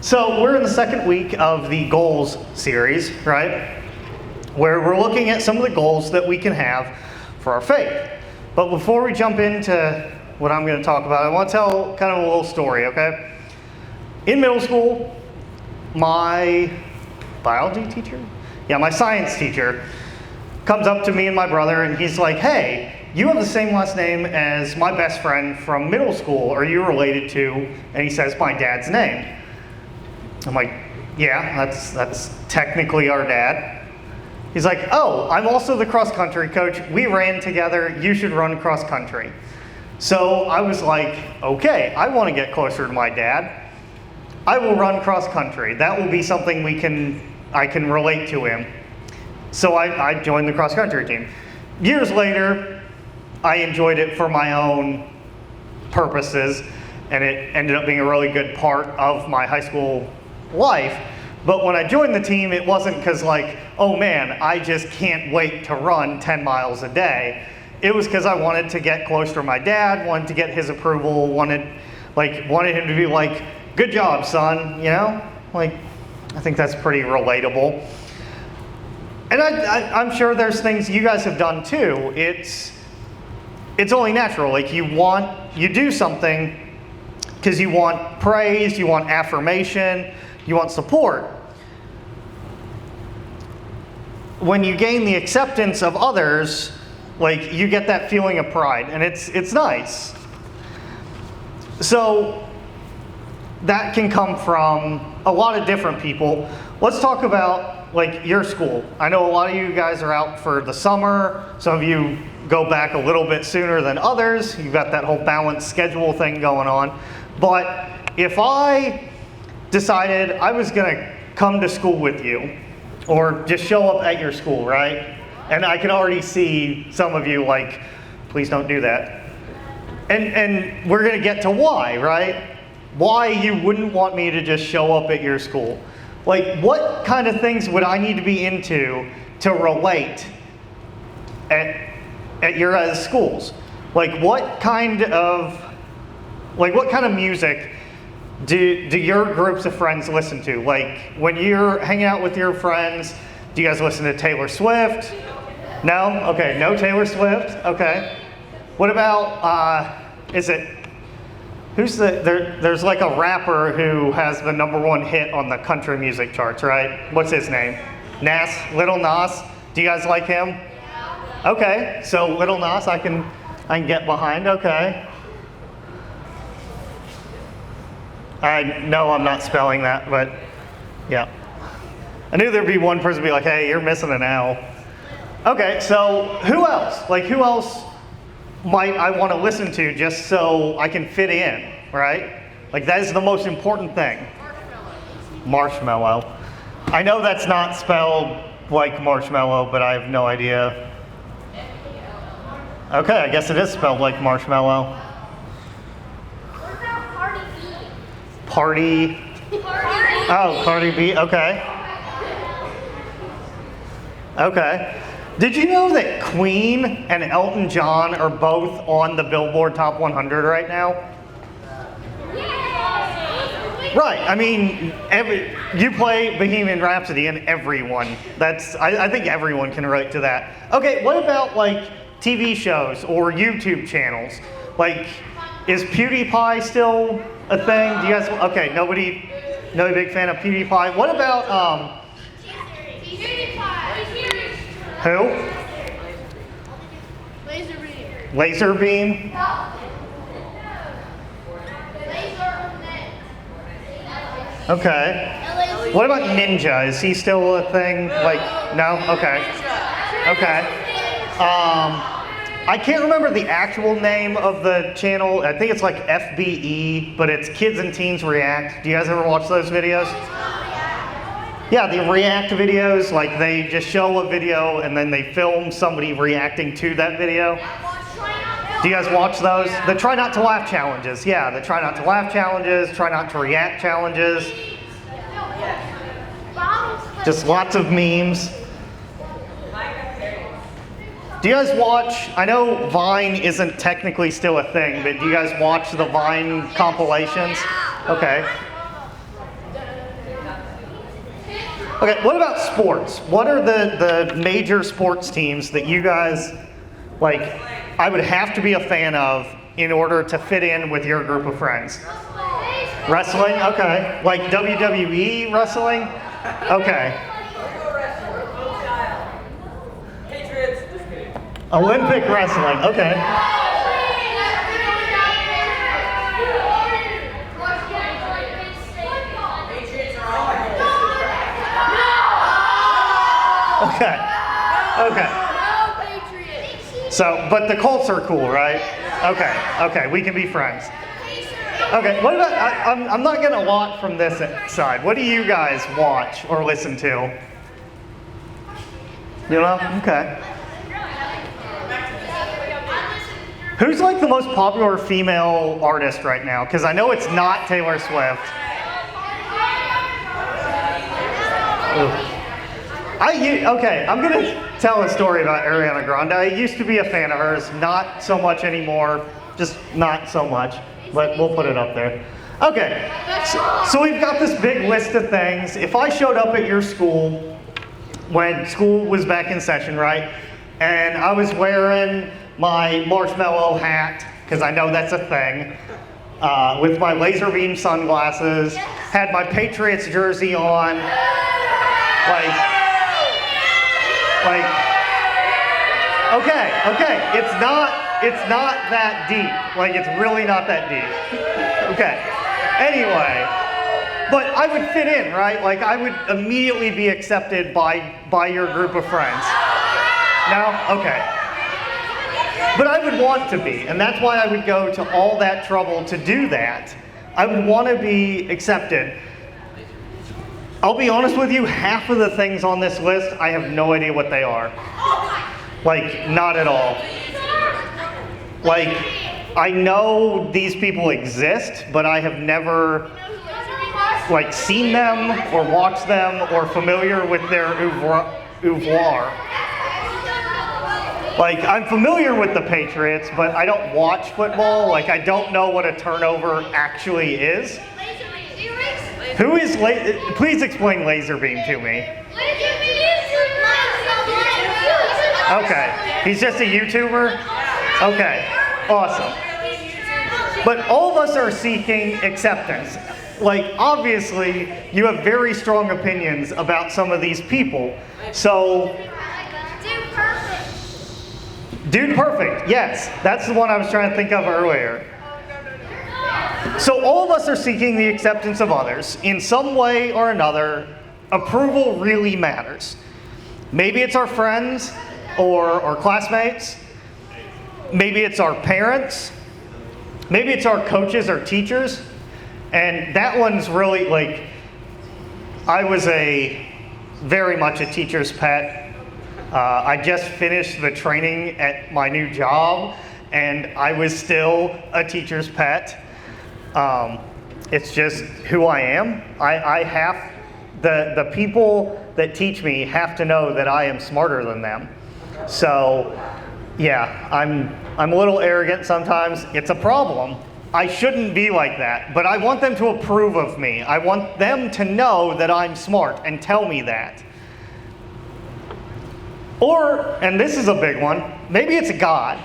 So we're in the second week of the goals series, right? Where we're looking at some of the goals that we can have for our faith. But before we jump into what I'm going to talk about, I want to tell kind of a little story, okay? In middle school, my biology teacher? Yeah, my science teacher comes up to me and my brother and he's like, hey, you have the same last name as my best friend from middle school. Are you related to? And he says my dad's name. I'm like, yeah, that's technically our dad. He's like, oh, I'm also the cross country coach. We ran together. You should run cross country. So I was like, okay, I want to get closer to my dad. I will run cross country. That will be something I can relate to him. So I joined the cross country team. Years later, I enjoyed it for my own purposes, and it ended up being a really good part of my high school life. But when I joined the team, it wasn't because like, oh man, I just can't wait to run 10 miles a day. It was because I wanted to get closer to my dad, wanted to get his approval, wanted him to be like, good job, son, you know? Like, I think that's pretty relatable. And I'm sure there's things you guys have done too. It's only natural. Like you do something because you want praise, you want affirmation, you want support. When you gain the acceptance of others, like you get that feeling of pride, and it's nice. So that can come from a lot of different people. Let's talk about like your school. I know a lot of you guys are out for the summer. Some of you go back a little bit sooner than others. You've got that whole balanced schedule thing going on. But if I decided I was gonna come to school with you, or just show up at your school, right? And I can already see some of you like, please don't do that. And we're gonna get to why, right? Why you wouldn't want me to just show up at your school. Like, what kind of things would I need to be into to relate at your guys' schools? Like, what kind of music do your groups of friends listen to? Like, when you're hanging out with your friends, do you guys listen to Taylor Swift? No? Okay, no Taylor Swift. Okay. What about, there's like a rapper who has the #1 hit on the country music charts, right? What's his name? Nas, Little Nas. Do you guys like him? Okay, so Little Nas I can get behind, okay. I know I'm not spelling that, but yeah. I knew there'd be one person be like, hey, you're missing an L. Okay, so who else? Like, who else might I want to listen to just so I can fit in, right? Like, that is the most important thing. Marshmallow. I know that's not spelled like marshmallow, but I have no idea. Okay, I guess it is spelled like marshmallow. Party. Oh, Cardi B, okay. Okay. Did you know that Queen and Elton John are both on the Billboard Top 100 right now? Right, I mean, you play Bohemian Rhapsody and everyone, I think everyone can relate to that. Okay, what about like TV shows or YouTube channels? Like, is PewDiePie still a thing? Do you guys, okay, nobody big fan of PewDiePie. What about, who? Laserbeam. Okay. What about Ninja? Is he still a thing? Like, no? Okay. Okay. I can't remember the actual name of the channel. I think it's like FBE, but it's Kids and Teens React. Do you guys ever watch those videos? Yeah, the react videos, like they just show a video and then they film somebody reacting to that video. Do you guys watch those? The try not to laugh challenges. Yeah, the try not to laugh challenges, try not to react challenges. Just lots of memes. Do you guys watch, I know Vine isn't technically still a thing, but do you guys watch the Vine compilations? Okay. Okay, what about sports? What are the major sports teams that you guys, like, I would have to be a fan of in order to fit in with your group of friends? Wrestling? Okay. Like WWE wrestling? Okay. Olympic wrestling, okay. Okay. So, but the Colts are cool, right? Okay, we can be friends. Okay, what about, I'm not getting a lot from this side. What do you guys watch or listen to? You know? Okay. Who's like the most popular female artist right now? Because I know it's not Taylor Swift. Okay, I'm going to tell a story about Ariana Grande. I used to be a fan of hers, not so much anymore, just not so much, but we'll put it up there. Okay, so we've got this big list of things. If I showed up at your school when school was back in session, right, and I was wearing my marshmallow hat, because I know that's a thing, with my laser beam sunglasses, had my Patriots jersey on, okay, it's not that deep. Like, it's really not that deep. Okay, anyway, but I would fit in, right? Like, I would immediately be accepted by your group of friends. No? Okay. But I would want to be, and that's why I would go to all that trouble to do that. I would want to be accepted. I'll be honest with you, half of the things on this list, I have no idea what they are. Like, not at all. Like, I know these people exist, but I have never, like, seen them or watched them or familiar with their oeuvre. Like, I'm familiar with the Patriots, but I don't watch football. Like, I don't know what a turnover actually is. Who is please explain laser beam to me. Okay, he's just a YouTuber? Okay, awesome. But all of us are seeking acceptance. Like, obviously, you have very strong opinions about some of these people. So, Dude Perfect, yes, that's the one I was trying to think of earlier. So all of us are seeking the acceptance of others. In some way or another, approval really matters. Maybe it's our friends or classmates. Maybe it's our parents. Maybe it's our coaches or teachers. And that one's really, like, I was very much a teacher's pet. I just finished the training at my new job, and I was still a teacher's pet. It's just who I am. I have, the people that teach me have to know that I am smarter than them. So, yeah, I'm a little arrogant sometimes. It's a problem. I shouldn't be like that, but I want them to approve of me. I want them to know that I'm smart and tell me that. Or, and this is a big one, maybe it's God.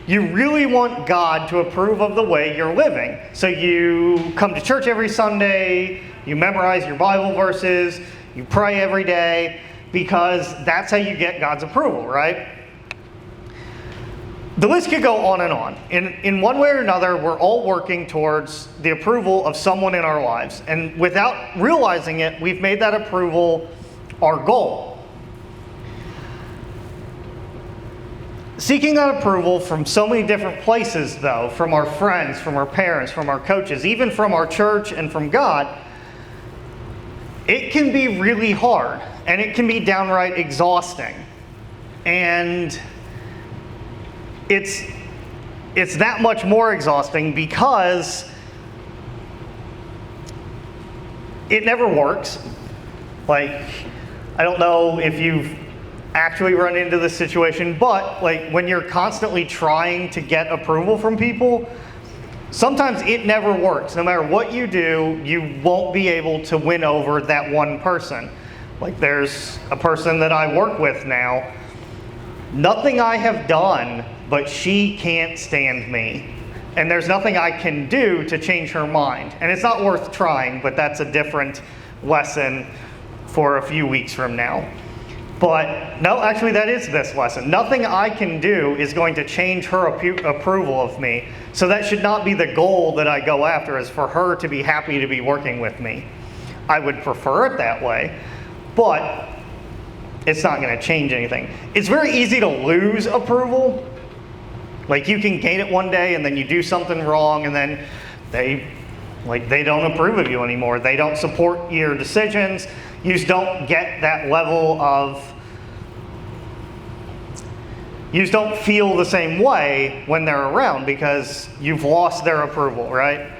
You really want God to approve of the way you're living. So you come to church every Sunday, you memorize your Bible verses, you pray every day, because that's how you get God's approval, right? The list could go on and on. In one way or another, we're all working towards the approval of someone in our lives. And without realizing it, we've made that approval our goal. Seeking that approval from so many different places, though, from our friends, from our parents, from our coaches, even from our church and from God, it can be really hard, and it can be downright exhausting. And it's that much more exhausting because it never works. Like, I don't know if you've actually run into this situation, but like when you're constantly trying to get approval from people, sometimes it never works. No matter what you do, you won't be able to win over that one person. Like there's a person that I work with now, nothing I have done, but she can't stand me. And there's nothing I can do to change her mind. And it's not worth trying, but that's a different lesson for a few weeks from now. But no, actually that is this lesson. Nothing I can do is going to change her approval of me. So that should not be the goal that I go after, is for her to be happy to be working with me. I would prefer it that way, but it's not going to change anything. It's very easy to lose approval. Like you can gain it one day and then you do something wrong and then they don't approve of you anymore. They don't support your decisions. You just don't get that level of, you just don't feel the same way when they're around because you've lost their approval, right?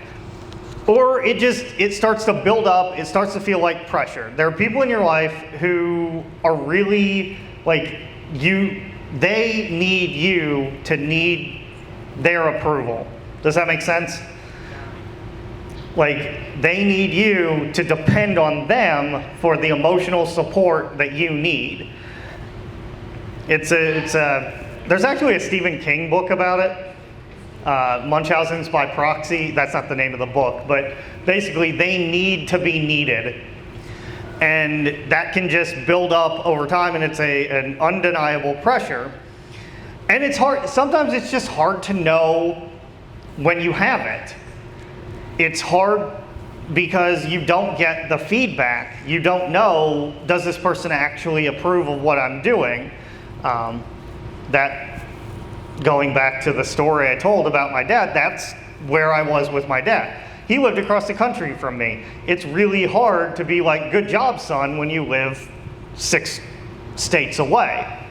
Or it starts to build up, it starts to feel like pressure. There are people in your life who are really they need you to need their approval. Does that make sense? Like they need you to depend on them for the emotional support that you need. There's actually a Stephen King book about it. Munchausen's by Proxy. That's not the name of the book, but basically they need to be needed. And that can just build up over time, and it's an undeniable pressure. And it's hard, sometimes it's just hard to know when you have it. It's hard because you don't get the feedback. You don't know, does this person actually approve of what I'm doing? That, going back to the story I told about my dad, that's where I was with my dad. He lived across the country from me. It's really hard to be like, good job, son, when you live 6 states away.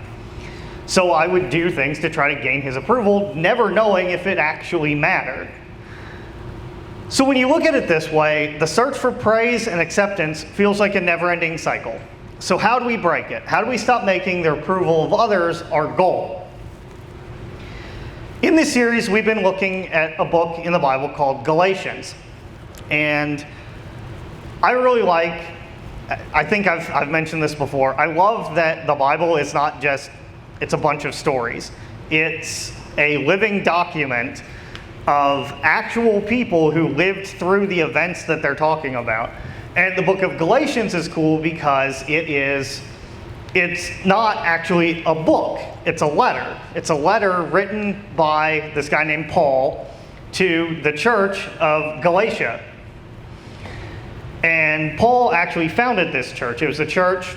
So I would do things to try to gain his approval, never knowing if it actually mattered. So when you look at it this way, the search for praise and acceptance feels like a never-ending cycle. So how do we break it? How do we stop making the approval of others our goal? In this series, we've been looking at a book in the Bible called Galatians. And I really I think I've mentioned this before, I love that the Bible is not just, it's a bunch of stories. It's a living document of actual people who lived through the events that they're talking about. And the book of Galatians is cool because it's not actually a book, it's a letter. It's a letter written by this guy named Paul to the church of Galatia. And Paul actually founded this church. It was a church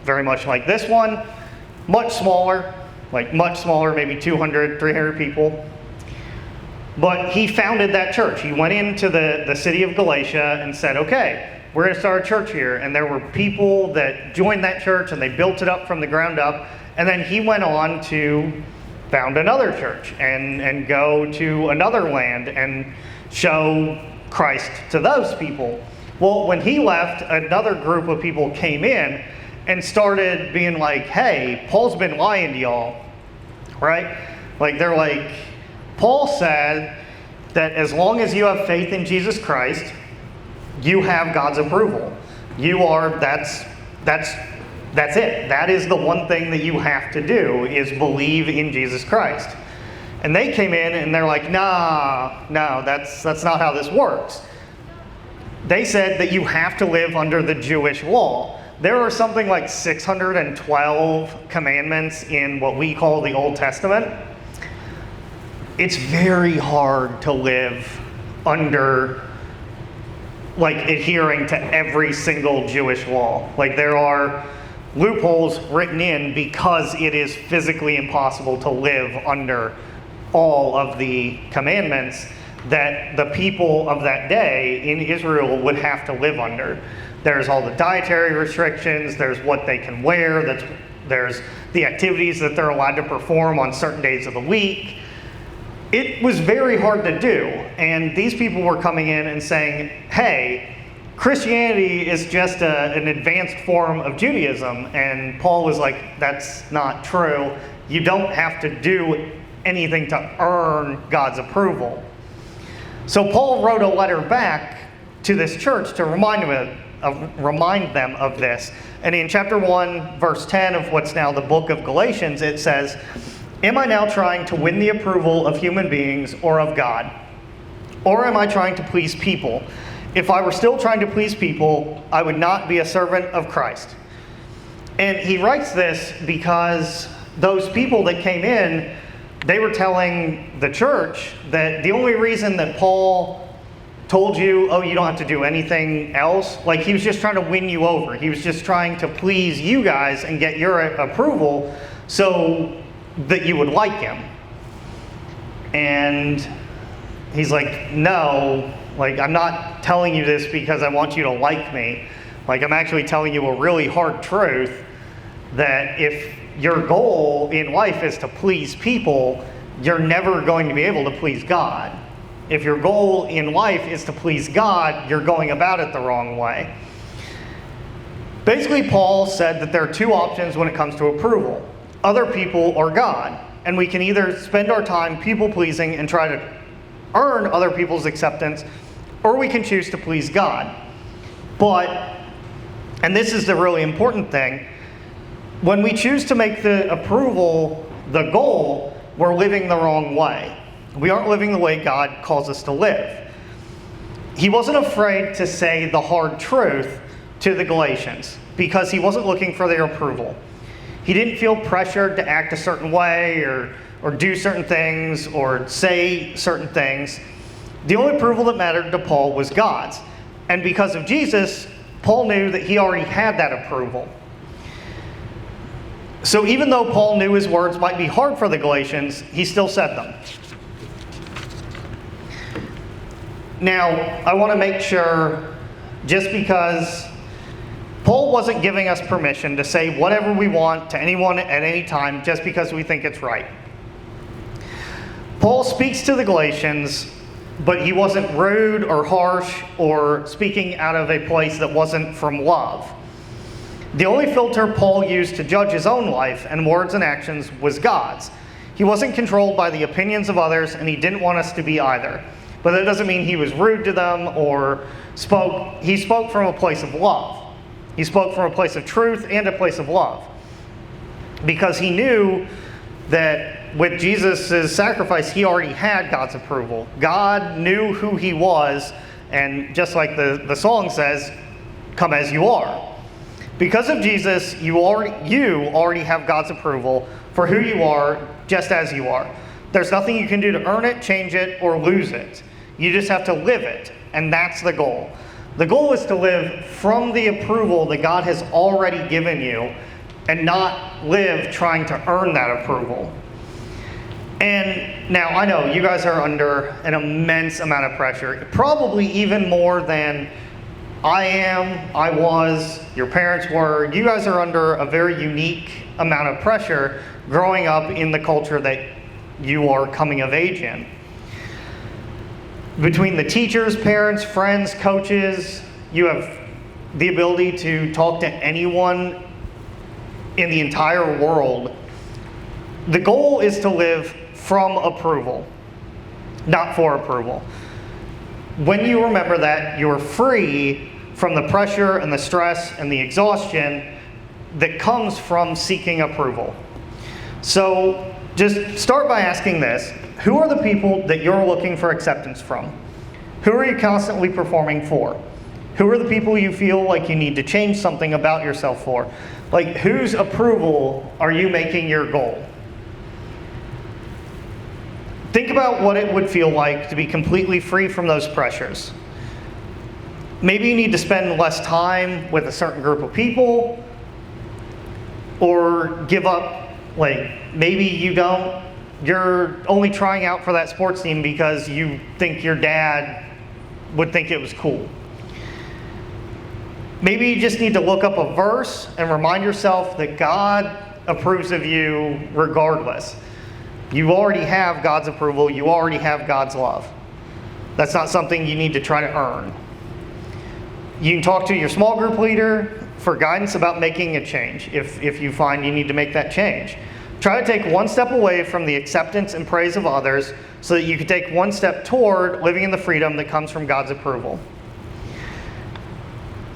very much like this one, much smaller, maybe 200, 300 people. But he founded that church. He went into the city of Galatia and said, okay, we're going to start a church here. And there were people that joined that church and they built it up from the ground up. And then he went on to found another church and go to another land and show Christ to those people. Well, when he left, another group of people came in and started being like, hey, Paul's been lying to y'all, right? Like, they're like, Paul said that as long as you have faith in Jesus Christ, you have God's approval. That's it. That is the one thing that you have to do, is believe in Jesus Christ. And they came in and they're like, no, that's not how this works. They said that you have to live under the Jewish law. There are something like 612 commandments in what we call the Old Testament. It's very hard to live under, adhering to every single Jewish law. There are loopholes written in because it is physically impossible to live under all of the commandments that the people of that day in Israel would have to live under. There's all the dietary restrictions, there's what they can wear, there's the activities that they're allowed to perform on certain days of the week. It was very hard to do, and these people were coming in and saying, hey, Christianity is just an advanced form of Judaism. And Paul was like, that's not true. You don't have to do anything to earn God's approval. So Paul wrote a letter back to this church to remind them remind them of this. And in chapter 1, verse 10 of what's now the book of Galatians, it says, "Am I now trying to win the approval of human beings or of God? Or am I trying to please people? If I were still trying to please people, I would not be a servant of Christ." And he writes this because those people that came in, they were telling the church that the only reason that Paul told you, oh, you don't have to do anything else, like he was just trying to win you over. He was just trying to please you guys and get your approval so that you would like him. And he's like, no, like I'm not telling you this because I want you to like me. Like I'm actually telling you a really hard truth that if your goal in life is to please people, you're never going to be able to please God. If your goal in life is to please God, you're going about it the wrong way. Basically, Paul said that there are two options when it comes to approval: other people or God. And we can either spend our time people-pleasing and try to earn other people's acceptance, or we can choose to please God. But, and this is the really important thing, when we choose to make the approval the goal, we're living the wrong way. We aren't living the way God calls us to live. He wasn't afraid to say the hard truth to the Galatians because he wasn't looking for their approval. He didn't feel pressured to act a certain way or do certain things or say certain things. The only approval that mattered to Paul was God's. And because of Jesus, Paul knew that he already had that approval. So even though Paul knew his words might be hard for the Galatians, he still said them. Now, I want to make sure, just because Paul wasn't giving us permission to say whatever we want to anyone at any time just because we think it's right. Paul speaks to the Galatians, but he wasn't rude or harsh or speaking out of a place that wasn't from love. The only filter Paul used to judge his own life and words and actions was God's. He wasn't controlled by the opinions of others, and he didn't want us to be either. But that doesn't mean he was rude to them or he spoke from a place of love. He spoke from a place of truth and a place of love. Because he knew that with Jesus' sacrifice, he already had God's approval. God knew who he was, and just like the song says, "Come as you are." Because of Jesus, you already have God's approval for who you are, just as you are. There's nothing you can do to earn it, change it, or lose it. You just have to live it, and that's the goal. The goal is to live from the approval that God has already given you and not live trying to earn that approval. And now I know you guys are under an immense amount of pressure, probably even more than I was, your parents were. You guys are under a very unique amount of pressure growing up in the culture that you are coming of age in. Between the teachers, parents, friends, coaches, you have the ability to talk to anyone in the entire world. The goal is to live from approval, not for approval. When you remember that, you're free from the pressure and the stress and the exhaustion that comes from seeking approval. So just start by asking this: who are the people that you're looking for acceptance from? Who are you constantly performing for? Who are the people you feel like you need to change something about yourself for? Like, whose approval are you making your goal? Think about what it would feel like to be completely free from those pressures. Maybe you need to spend less time with a certain group of people, or give up, like maybe you're only trying out for that sports team because you think your dad would think it was cool. Maybe you just need to look up a verse and remind yourself that God approves of you regardless. You already have God's approval. You already have God's love. That's not something you need to try to earn. You can talk to your small group leader for guidance about making a change if you find you need to make that change. Try to take one step away from the acceptance and praise of others so that you can take one step toward living in the freedom that comes from God's approval.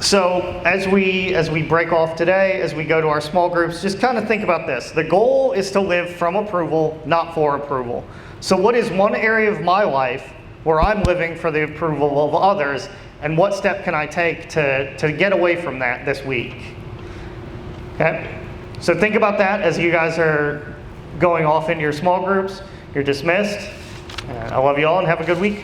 So as we break off today, as we go to our small groups, just kind of think about this. The goal is to live from approval, not for approval. So what is one area of my life where I'm living for the approval of others, and what step can I take to get away from that this week? Okay? So think about that as you guys are going off into your small groups. You're dismissed. I love you all and have a good week.